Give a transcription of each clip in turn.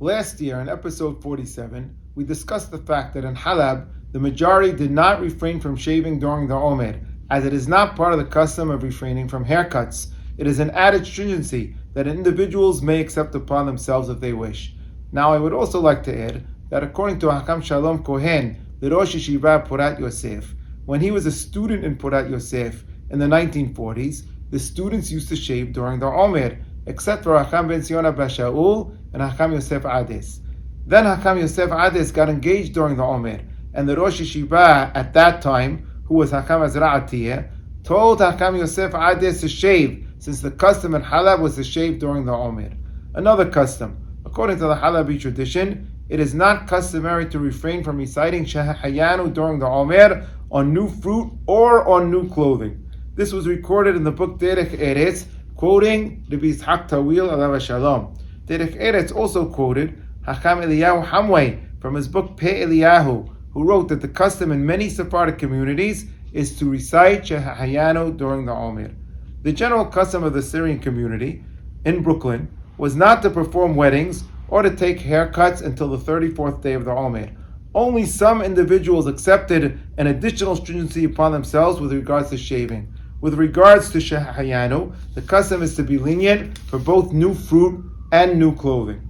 Last year, in episode 47, we discussed the fact that in Halab, the majority did not refrain from shaving during the Omer, as it is not part of the custom of refraining from haircuts. It is an added stringency that individuals may accept upon themselves if they wish. Now, I would also like to add that according to Hakam Shalom Kohen, the Rosh Yeshiva Porat Yosef, when he was a student in Porat Yosef in the 1940s, the students used to shave during the Omer, except for Hakam Ben Zion Abba Shaul and Hakam Yosef Ades. Then Hakam Yosef Ades got engaged during the Omer, and the Rosh Yeshiva at that time, who was Hakam Azra Atiyah, told Hakam Yosef Ades to shave, since the custom in Halab was to shave during the Omer. Another custom, according to the Halabi tradition, it is not customary to refrain from reciting Shehayanu during the Omer on new fruit or on new clothing. This was recorded in the book Derech Eretz, quoting Rabbi Yitzhak Tawil alav shalom. Derech Eretz also quoted Hakam Eliyahu Hamway from his book Pei Eliyahu, who wrote that the custom in many Sephardic communities is to recite Shehayanu during the Omer. The general custom of the Syrian community in Brooklyn was not to perform weddings or to take haircuts until the 34th day of the Omer. Only some individuals accepted an additional stringency upon themselves with regards to shaving. With regards to Shehayanu, the custom is to be lenient for both new fruit and new clothing.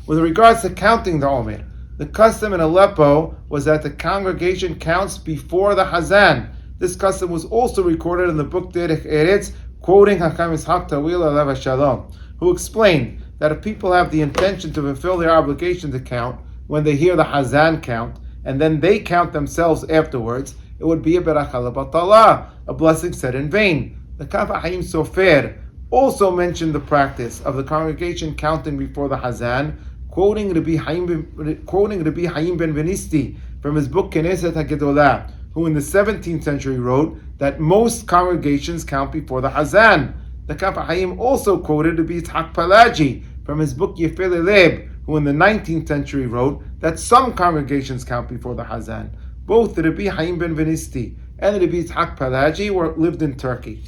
With regards to counting the Omer, the custom in Aleppo was that the congregation counts before the Hazan. This custom was also recorded in the book Derech Eretz, quoting Hakam Yitzhak Tawil alav shalom, who explained that if people have the intention to fulfill their obligation to count when they hear the Hazan count, and then they count themselves afterwards, it would be a beracha lebatala, a blessing said in vain. The Kaf Haim Sofer also mentioned the practice of the congregation counting before the Hazan, quoting Rabbi Haim ben Benisti from his book Knesset HaGedolah, who in the 17th century wrote that most congregations count before the Hazan. The Kaf Haim also quoted Rabbi Yitzhak Palaji from his book Yefei Leleb, who in the 19th century wrote that some congregations count before the Hazan. Both Rabbi Haim ben Benisti and Rabbi Yitzhak Palaji lived in Turkey.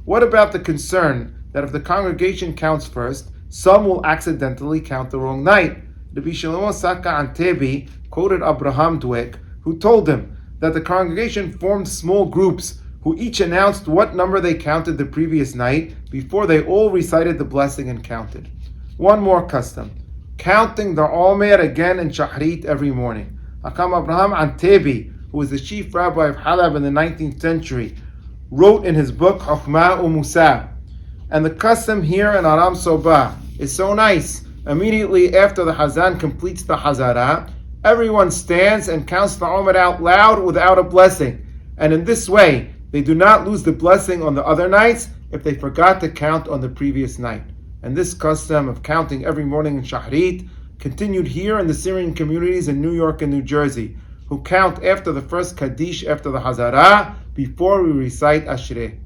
What about the concern that if the congregation counts first, some will accidentally count the wrong night? Rabbi Shlomo Saka Antebi quoted Abraham Dweck, who told him that the congregation formed small groups who each announced what number they counted the previous night before they all recited the blessing and counted. One more custom, counting the Omer again in Shahrit every morning. Hakam Abraham Antebi, who was the chief rabbi of Halab in the 19th century, wrote in his book Chokhmah Umusar. And the custom here in Aram Soba is so nice. Immediately after the Hazan completes the Hazara, everyone stands and counts the Omer out loud without a blessing. And in this way, they do not lose the blessing on the other nights if they forgot to count on the previous night. And this custom of counting every morning in Shahrit continued here in the Syrian communities in New York and New Jersey, who count after the first Kaddish after the Hazara before we recite Ashrei.